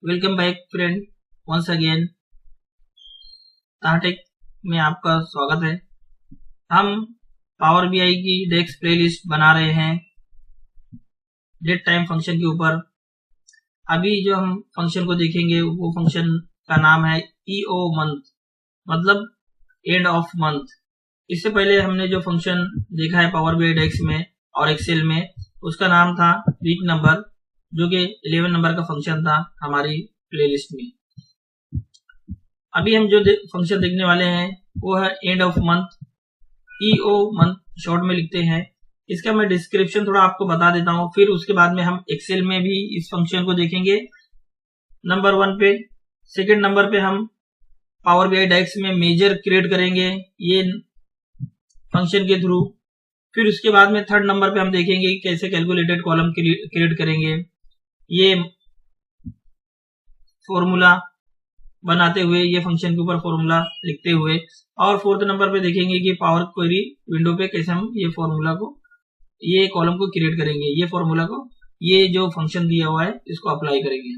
Welcome back friend, once again ताटेक में आपका स्वागत है। हम पावर बीआई की डेस्क प्लेलिस्ट बना रहे हैं डेट टाइम फंक्शन के ऊपर। अभी जो हम फंक्शन को देखेंगे वो फंक्शन का नाम है ईओ मंथ, मतलब एंड ऑफ मंथ। इससे पहले हमने जो फंक्शन देखा है पावर बीआई डेस्क में और एक्सेल में, उसका नाम था वीक नंबर, जो कि 11 नंबर का फंक्शन था हमारी प्लेलिस्ट में। अभी हम जो फंक्शन देखने वाले हैं वो है end of month, EO month short में लिखते हैं। इसका मैं डिस्क्रिप्शन थोड़ा आपको बता देता हूँ, फिर उसके बाद में हम एक्सेल में भी इस फंक्शन को देखेंगे। नंबर 1 पे, सेकंड नंबर पे हम पावर बीआई डेस्क में मेजर क्रिएट करेंगे ये फंक्शन के थ्रू। फिर उसके बाद में थर्ड नंबर पे हम देखेंगे कैसे कैलकुलेटेड कॉलम क्रिएट करेंगे ये फॉर्मूला बनाते हुए, ये फंक्शन के ऊपर फॉर्मूला लिखते हुए। और फोर्थ नंबर पे देखेंगे कि पावर क्वेरी विंडो पे कैसे हम ये फॉर्मूला को, ये कॉलम को क्रिएट करेंगे, ये फॉर्मूला को, ये जो फंक्शन दिया हुआ है इसको अप्लाई करेंगे।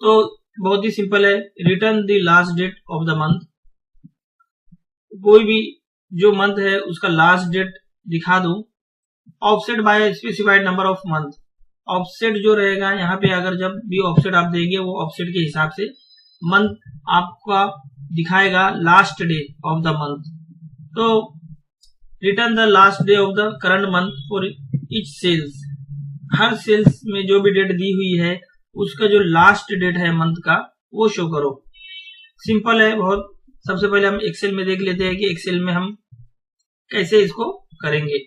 तो बहुत ही सिंपल है। Return the last date of the month, कोई भी जो मंथ है उसका लास्ट डेट दिखा दो। Offset by specified number of month, offset जो रहेगा यहाँ पे, अगर जब भी ऑफसेट आप देंगे वो ऑफसेट के हिसाब से मंथ आपका दिखाएगा last day of the month. तो return the last day of the current month for each sales, हर सेल्स में जो भी डेट दी हुई है उसका जो लास्ट डेट है मंथ का वो शो करो। सिंपल है बहुत। सबसे पहले हम एक्सेल में देख लेते हैं कि एक्सेल में हम कैसे इसको करेंगे।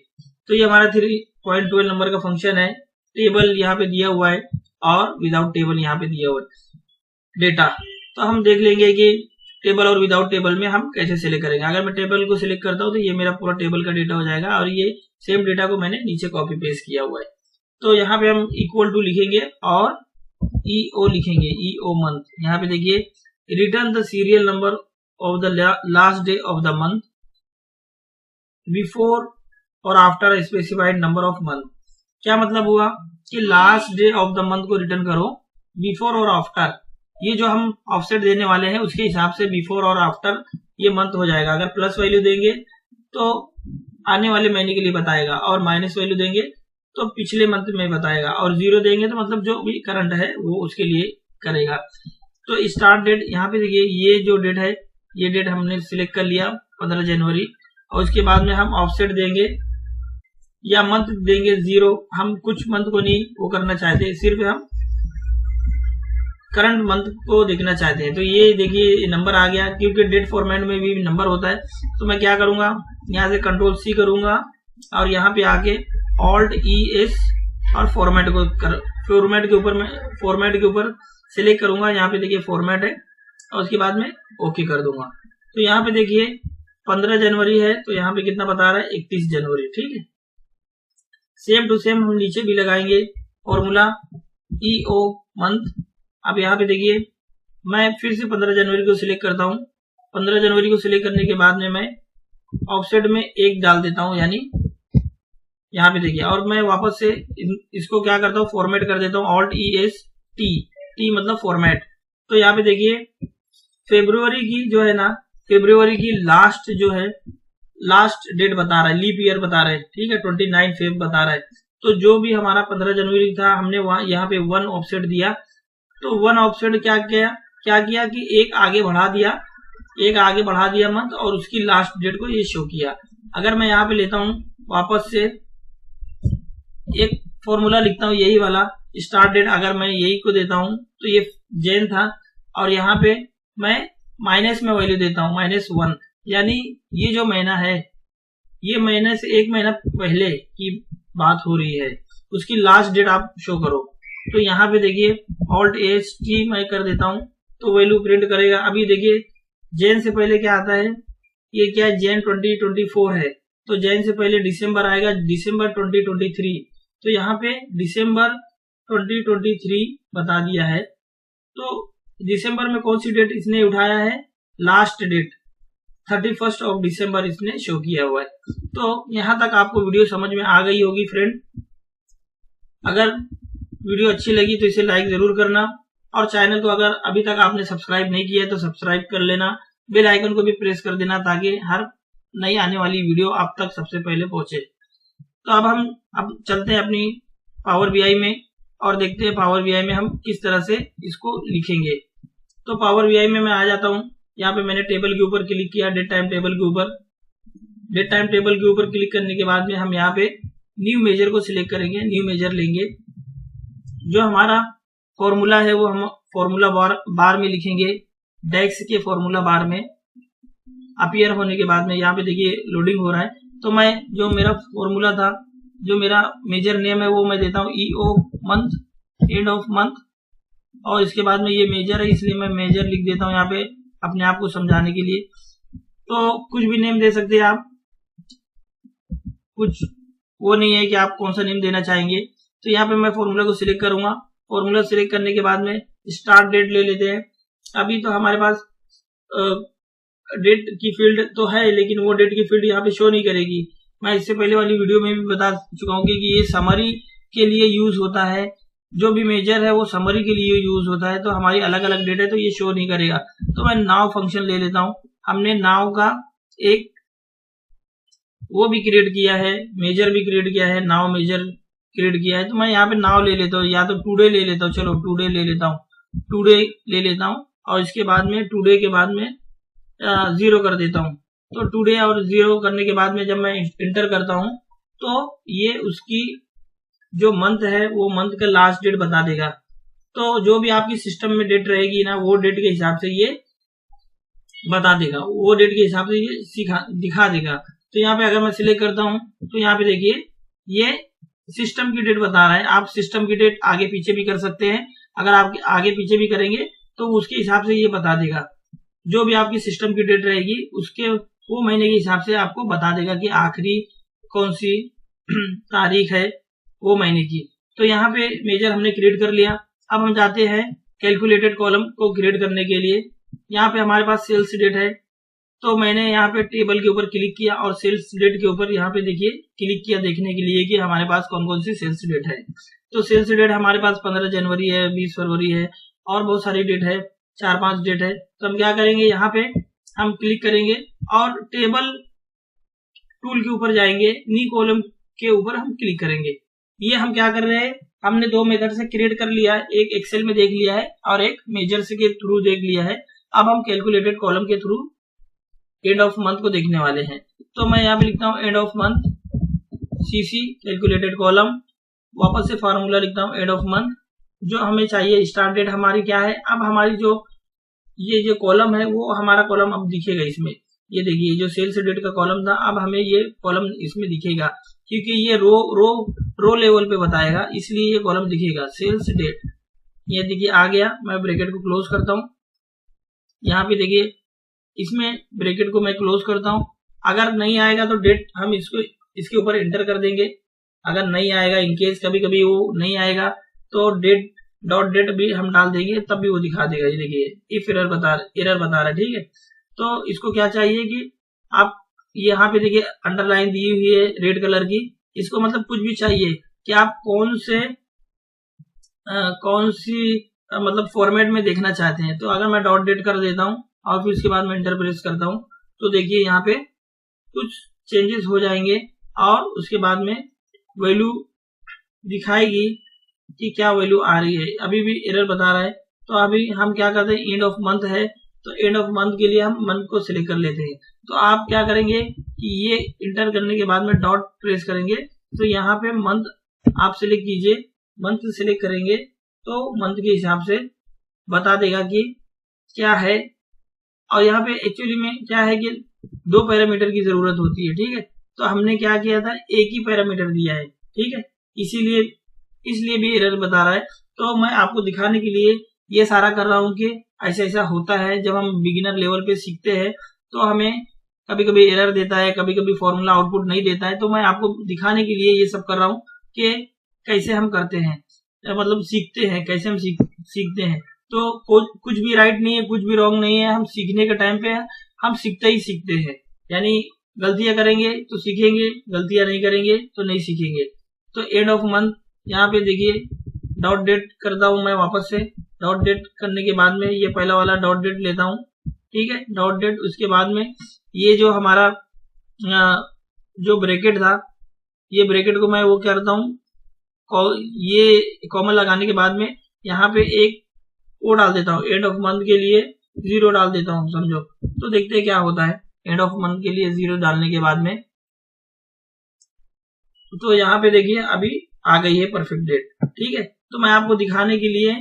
तो ये हमारा 3.12 नंबर का फंक्शन है। टेबल यहाँ पे दिया हुआ है और विदाउट टेबल यहाँ पे दिया हुआ है डेटा। तो हम देख लेंगे कि टेबल और विदाउट टेबल में हम कैसे सिलेक्ट करेंगे। अगर मैं टेबल को सिलेक्ट करता हूँ तो ये मेरा पूरा टेबल का डेटा हो जाएगा, और ये सेम डेटा को मैंने नीचे कॉपी पेस्ट किया हुआ है। तो यहाँ पे हम इक्वल टू लिखेंगे और ईओ लिखेंगे, ईओ मंथ। यहाँ पे देखिए, return the serial number of the last day of the month before और after specified number of month. क्या मतलब हुआ कि last day of the month को रिटर्न करो, बिफोर और आफ्टर, ये जो हम ऑफसेट देने वाले हैं उसके हिसाब से बिफोर और आफ्टर ये मंथ हो जाएगा। अगर प्लस वैल्यू देंगे तो आने वाले महीने के लिए बताएगा, और माइनस वैल्यू देंगे तो पिछले मंथ में बताएगा, और 0 देंगे तो मतलब जो भी करंट है वो उसके लिए करेगा। तो स्टार्ट डेट यहाँ पे देखिए, ये जो डेट है ये डेट हमने सिलेक्ट कर लिया 15 जनवरी, और उसके बाद में हम ऑफसेट देंगे या मंथ देंगे 0। हम कुछ मंथ को नहीं वो करना चाहते, सिर्फ हम करंट मंथ को देखना चाहते हैं। तो ये देखिए नंबर आ गया, क्योंकि डेट फॉर्मेट में भी नंबर होता है। तो मैं क्या करूंगा, यहाँ से कंट्रोल C करूंगा और यहाँ पे आके ऑल्ट ES और फॉर्मेट को फॉर्मेट के ऊपर सिलेक्ट करूंगा। यहाँ पे देखिए फॉर्मेट है, और उसके बाद में ओके कर दूंगा। तो यहाँ पे देखिए 15 जनवरी है, तो यहाँ पे कितना बता रहा है, 31 जनवरी। ठीक है, सेम टू सेम हम नीचे भी लगाएंगे फॉर्मूला ईओ मंथ। अब यहाँ पे देखिए, मैं फिर से 15 जनवरी को सिलेक्ट करता हूँ। 15 जनवरी को सिलेक्ट करने के बाद में मैं ऑफसेट में 1 डाल देता हूँ, यानी यहाँ पे देखिए, और मैं वापस से इसको क्या करता हूँ, फॉर्मेट कर देता हूँ, ऑल्ट ES टी मतलब फॉर्मेट। तो यहाँ पे देखिए फेब्रुवरी की जो है ना, फेब्रुवरी की लास्ट जो है, लास्ट डेट बता रहा है, लीप ईयर बता रहा है। ठीक है, 29 फेब बता रहा है। तो जो भी हमारा 15 जनवरी था, हमने वहां यहाँ पे 1 ऑफसेट दिया। तो 1 ऑफसेट क्या किया कि एक आगे बढ़ा दिया मंथ, और उसकी लास्ट डेट को ये शो किया। अगर मैं यहाँ पे लेता हूँ वापस से एक फॉर्मूला लिखता हूँ, यही वाला स्टार्ट डेट, अगर मैं यही को देता हूँ तो ये जैन था, और यहाँ पे मैं माइनस में वैल्यू देता हूँ -1, यानी ये जो महीना है ये महीने से 1 महीना पहले की बात हो रही है, उसकी लास्ट डेट आप शो करो। तो यहाँ पे देखिए ऑल्ट AST मैं कर देता हूँ, तो वैल्यू प्रिंट करेगा। अभी देखिए जैन से पहले क्या आता है, ये क्या है, जैन 2024 है, तो जैन से पहले दिसंबर आएगा, दिसंबर 2023। तो यहाँ पे दिसंबर 2023 बता दिया है। तो दिसंबर में कौन सी डेट इसने उठाया है, लास्ट डेट 31 ऑफ दिसंबर इसने शो किया हुआ है। तो यहाँ तक आपको वीडियो समझ में आ गई होगी फ्रेंड। अगर वीडियो अच्छी लगी तो इसे लाइक जरूर करना, और चैनल को अगर अभी तक आपने सब्सक्राइब नहीं किया है तो सब्सक्राइब कर लेना, बेल आइकन को भी प्रेस कर देना ताकि हर नई आने वाली वीडियो आप तक सबसे पहले पहुंचे। तो अब चलते हैं अपनी पावर बीआई में और देखते हैं पावर बीआई में हम किस तरह से इसको लिखेंगे। तो पावर बीआई में मैं आ जाता हूँ। यहाँ पे मैंने टेबल के ऊपर क्लिक किया, डेट टाइम टेबल के ऊपर। डेट टाइम टेबल के ऊपर क्लिक करने के बाद में हम यहाँ पे न्यू मेजर को सिलेक्ट करेंगे, न्यू मेजर लेंगे। जो हमारा फॉर्मूला है वो हम फॉर्मूला बार में लिखेंगे, डेक्स के फॉर्मूला बार में अपीयर होने के बाद में यहाँ पे देखिए लोडिंग हो रहा है। तो मैं जो मेरा फॉर्मूला था, जो मेरा मेजर नेम है वो मैं देता हूँ EO month, end of month, और इसके बाद में ये मेजर है इसलिए मैं मेजर लिख देता हूँ यहाँ पे अपने आप को समझाने के लिए। तो कुछ भी नेम दे सकते हैं आप, कुछ वो नहीं है कि आप कौन सा नेम देना चाहेंगे। तो यहाँ पे मैं फॉर्मूला को सिलेक्ट करूंगा। फॉर्मूला सिलेक्ट करने के बाद में स्टार्ट डेट ले लेते हैं। अभी तो हमारे पास डेट की फील्ड तो है लेकिन वो डेट की फील्ड यहाँ पे शो नहीं करेगी। मैं इससे पहले वाली वीडियो में भी बता चुका हूँ कि ये समरी के लिए यूज होता है, जो भी मेजर है वो समरी के लिए यूज होता है। तो हमारी अलग अलग डेट है तो ये शो नहीं करेगा। तो मैं नाउ फंक्शन ले लेता हूँ। हमने नाउ का एक वो भी क्रिएट किया है, मेजर भी क्रिएट किया है, नाउ मेजर क्रिएट किया है। तो मैं यहाँ पे नाउ ले लेता हूँ, या तो टुडे ले लेता हूँ। चलो टुडे ले लेता हूँ, टुडे ले लेता हूँ और इसके बाद में टुडे के बाद में 0 कर देता हूँ। तो टुडे और 0 करने के बाद में जब मैं इंटर करता हूँ तो ये उसकी जो मंथ है वो मंथ का लास्ट डेट बता देगा। तो जो भी आपकी सिस्टम में डेट रहेगी ना वो डेट के हिसाब से ये बता देगा, वो डेट के हिसाब से ये दिखा देगा। तो यहाँ पे अगर मैं सिलेक्ट करता हूँ तो यहाँ पे देखिए ये सिस्टम की डेट बता रहा है। आप सिस्टम की डेट आगे पीछे भी कर सकते हैं। अगर आप आगे पीछे भी करेंगे तो उसके हिसाब से ये बता देगा। जो भी आपकी सिस्टम की डेट रहेगी उसके वो महीने के हिसाब से आपको बता देगा कि आखिरी कौन सी तारीख है वो महीने की। तो यहाँ पे मेजर हमने क्रिएट कर लिया। अब हम जाते हैं कैलकुलेटेड कॉलम को क्रिएट करने के लिए। यहाँ पे हमारे पास सेल्स डेट है तो मैंने यहाँ पे टेबल के ऊपर क्लिक किया और सेल्स डेट के ऊपर यहाँ पे देखिए क्लिक किया देखने के लिए कि हमारे पास कौन कौन सी सेल्स डेट है। तो सेल्स डेट हमारे पास 15 जनवरी है, 20 फरवरी है और बहुत सारी डेट है, 4-5 डेट है। तो हम क्या करेंगे, यहाँ पे हम क्लिक करेंगे और टेबल टूल के ऊपर जाएंगे, नी कॉलम के ऊपर हम क्लिक करेंगे। ये हम क्या कर रहे हैं, हमने दो मेथड से क्रिएट कर लिया है, एक एक्सेल में देख लिया है और एक मेजर से के थ्रू देख लिया है। अब हम कैलकुलेटेड कॉलम के थ्रू एंड ऑफ मंथ को देखने वाले हैं। तो मैं यहाँ पे लिखता हूँ and of month CC calculated column, वापस से फार्मूला लिखता हूँ एंड ऑफ मंथ। जो हमें चाहिए स्टार्ट डेट हमारी क्या है, अब हमारी जो ये जो कॉलम है वो हमारा कॉलम अब दिखेगा इसमें। ये देखिए जो सेल्स डेट का कॉलम था अब हमें ये कॉलम इसमें दिखेगा क्योंकि ये रो लेवल पे बताएगा इसलिए ये कॉलम दिखेगा सेल्स डेट। ये देखिए आ गया। मैं ब्रैकेट को क्लोज करता हूँ। यहाँ पे देखिए इसमें ब्रैकेट को मैं क्लोज करता हूँ। अगर नहीं आएगा तो डेट हम इसको इसके ऊपर एंटर कर देंगे। अगर नहीं आएगा, इनकेस कभी कभी वो नहीं आएगा तो डेट डॉट डेट भी हम डाल देंगे तब भी वो दिखा देगा। ये देखिए इफ एरर बता रहा है, ठीक है। तो इसको क्या चाहिए कि आप यहाँ पे देखिए अंडरलाइन दी हुई है रेड कलर की, इसको मतलब कुछ भी चाहिए कि आप कौन सी मतलब फॉर्मेट में देखना चाहते हैं। तो अगर मैं डॉट डेट कर देता हूँ और फिर उसके बाद मैं इंटर प्रेस करता हूँ तो देखिए यहाँ पे कुछ चेंजेस हो जाएंगे और उसके बाद में वैल्यू दिखाएगी कि क्या वैल्यू आ रही है। अभी भी एरर बता रहा है तो अभी हम क्या करते हैं, एंड ऑफ मंथ है तो एंड ऑफ मंथ के लिए हम मंथ को सिलेक्ट कर लेते हैं। तो आप क्या करेंगे कि ये इंटर करने के बाद में डॉट प्रेस करेंगे तो यहाँ पे मंथ आप सिलेक्ट कीजिए, मंथ सिलेक्ट करेंगे तो मंथ के हिसाब से बता देगा कि क्या है। और यहाँ पे एक्चुअली में क्या है कि 2 पैरामीटर की जरूरत होती है, ठीक है। तो हमने क्या किया था, एक ही पैरामीटर दिया है, ठीक है, इसलिए भी एरर बता रहा है। तो मैं आपको दिखाने के लिए ये सारा कर रहा हूँ कि ऐसा ऐसा होता है जब हम बिगिनर लेवल पे सीखते हैं तो हमें कभी कभी एरर देता है, कभी कभी फॉर्मूला आउटपुट नहीं देता है। तो मैं आपको दिखाने के लिए ये सब कर रहा हूँ कि कैसे हम करते हैं, मतलब सीखते हैं, कैसे हम सीखते हैं। तो कुछ भी राइट नहीं है, कुछ भी रॉन्ग नहीं है। हम सीखने के टाइम पे हम सीखते ही सीखते हैं, यानी गलतियां करेंगे तो सीखेंगे, गलतियां नहीं करेंगे तो नहीं सीखेंगे। तो एंड ऑफ मंथ यहाँ पे देखिए डॉट डेट करता हूँ मैं वापस से डॉट डेट करने के बाद में ये पहला वाला डॉट डेट लेता हूँ, ठीक है, डॉट डेट। उसके बाद में ये जो हमारा जो ब्रैकेट था, ये ब्रैकेट को मैं वो करता हूँ, ये कॉमा लगाने के बाद में यहाँ पे एक वो डाल देता हूँ, एंड ऑफ मंथ के लिए 0 डाल देता हूँ, समझो। तो देखते हैं क्या होता है एंड ऑफ मंथ के लिए 0 डालने के बाद में। तो यहाँ पे देखिए अभी आ गई है परफेक्ट डेट, ठीक है। तो मैं आपको दिखाने के लिए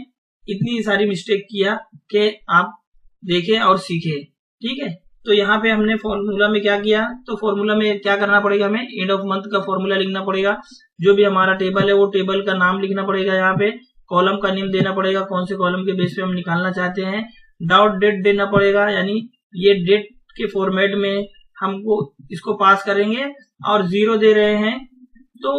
इतनी सारी मिस्टेक किया कि आप देखें और सीखें, ठीक है। तो यहाँ पे हमने फॉर्मूला में क्या किया, तो फॉर्मूला में क्या करना पड़ेगा, हमें एंड ऑफ मंथ का फॉर्मूला लिखना पड़ेगा। जो भी हमारा टेबल है वो टेबल का नाम लिखना पड़ेगा, यहाँ पे कॉलम का नेम देना पड़ेगा, कौन से कॉलम के बेस पे हम निकालना चाहते हैं। डॉट डेट देना पड़ेगा, यानी ये डेट के फॉर्मेट में हमको इसको पास करेंगे, और 0 दे रहे हैं तो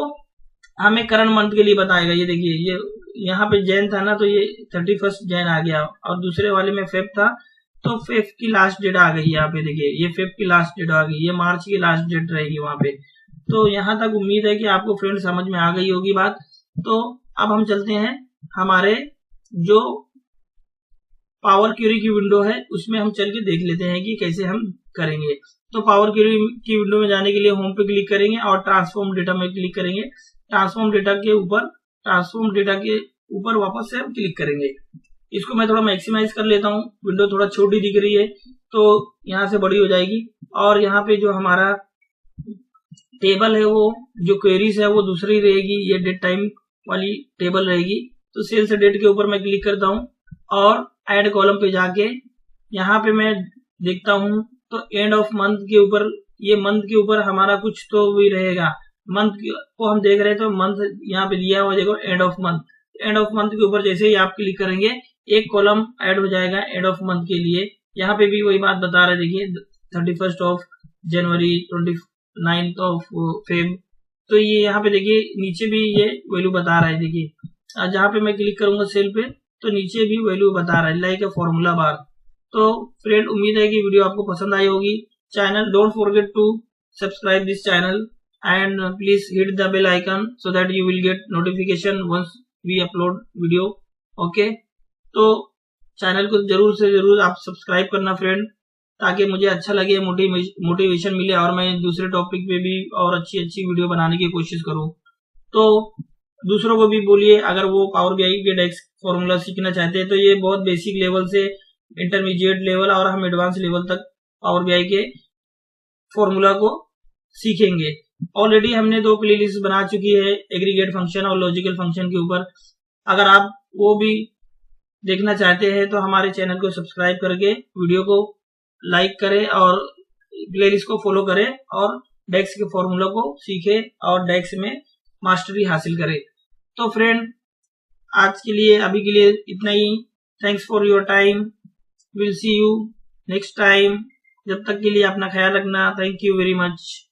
हमें करंट मंथ के लिए बताएगा। ये देखिए, ये यहाँ पे जैन था ना, तो ये 31 जैन आ गया, और दूसरे वाले में फेब था तो फेब की लास्ट डेट आ गई। यहाँ पे देखिए ये फेब की लास्ट डेट आ गई, ये मार्च की लास्ट डेट रहेगी वहां पे। तो यहाँ तक उम्मीद है कि आपको फ्रेंड समझ में आ गई होगी बात। तो अब हम चलते हैं हमारे जो पावर क्वेरी की विंडो है उसमें हम चल के देख लेते हैं कि कैसे हम करेंगे। तो पावर क्वेरी की विंडो में जाने के लिए होम पे क्लिक करेंगे और ट्रांसफॉर्म डेटा में क्लिक करेंगे। ट्रांसफॉर्म डेटा के ऊपर वापस से हम क्लिक करेंगे। इसको मैं थोड़ा मैक्सिमाइज कर लेता हूँ, विंडो थोड़ा छोटी दिख रही है तो यहाँ से बड़ी हो जाएगी। और यहाँ पे जो हमारा टेबल है वो जो क्वेरीज है वो दूसरी रहेगी, ये डेट टाइम वाली टेबल रहेगी। तो सेल्स डेट के ऊपर मैं क्लिक करता हूँ और ऐड कॉलम पे जाके यहाँ पे मैं देखता हूँ तो एंड ऑफ मंथ के ऊपर, ये मंथ के ऊपर हमारा कुछ तो भी रहेगा। मंथ को हम देख रहे हैं तो मंथ यहाँ पे दिया हुआ देखो and of month. End of month के ऊपर जैसे ही आप क्लिक करेंगे एक कॉलम ऐड हो जाएगा एंड ऑफ मंथ के लिए। यहाँ पे भी वही बात बता रहे, देखिए 31 ऑफ जनवरी, 29 ऑफ फेब। तो ये यहाँ पे देखिए नीचे भी ये वैल्यू बता रहा है। देखिए जहाँ पे मैं क्लिक करूंगा सेल पे तो नीचे भी वैल्यू बता रहा है, लाइक ए फॉर्मूला बार। तो फ्रेंड उम्मीद है कि वीडियो आपको पसंद आई होगी। Channel don't forget to subscribe this channel and please hit the bell icon so that you will get notification once we upload video. okay, तो चैनल को जरूर से जरूर आप सब्सक्राइब करना फ्रेंड, ताकि मुझे अच्छा लगे, मोटिवेशन मिले और मैं दूसरे टॉपिक पे भी और अच्छी अच्छी वीडियो बनाने की कोशिश करूं। तो दूसरों को भी बोलिए अगर वो पावर बीआई के डेक्स फॉर्मूला सीखना चाहते हैं तो ये बहुत बेसिक लेवल से इंटरमीडिएट लेवल और हम एडवांस लेवल तक पावर बीआई के फॉर्मूला को सीखेंगे। ऑलरेडी हमने 2 प्लेलिस्ट बना चुकी है, एग्रीगेट फंक्शन और लॉजिकल फंक्शन के ऊपर। अगर आप वो भी देखना चाहते हैं तो हमारे चैनल को सब्सक्राइब करके वीडियो को लाइक करें और प्लेलिस्ट को फॉलो करें और डेक्स के फॉर्मूला को सीखें और डेक्स में मास्टरी हासिल करें। तो फ्रेंड आज के लिए, अभी के लिए इतना ही। Thanks for your time, will see you next time. जब तक के लिए अपना ख्याल रखना। Thank you very much.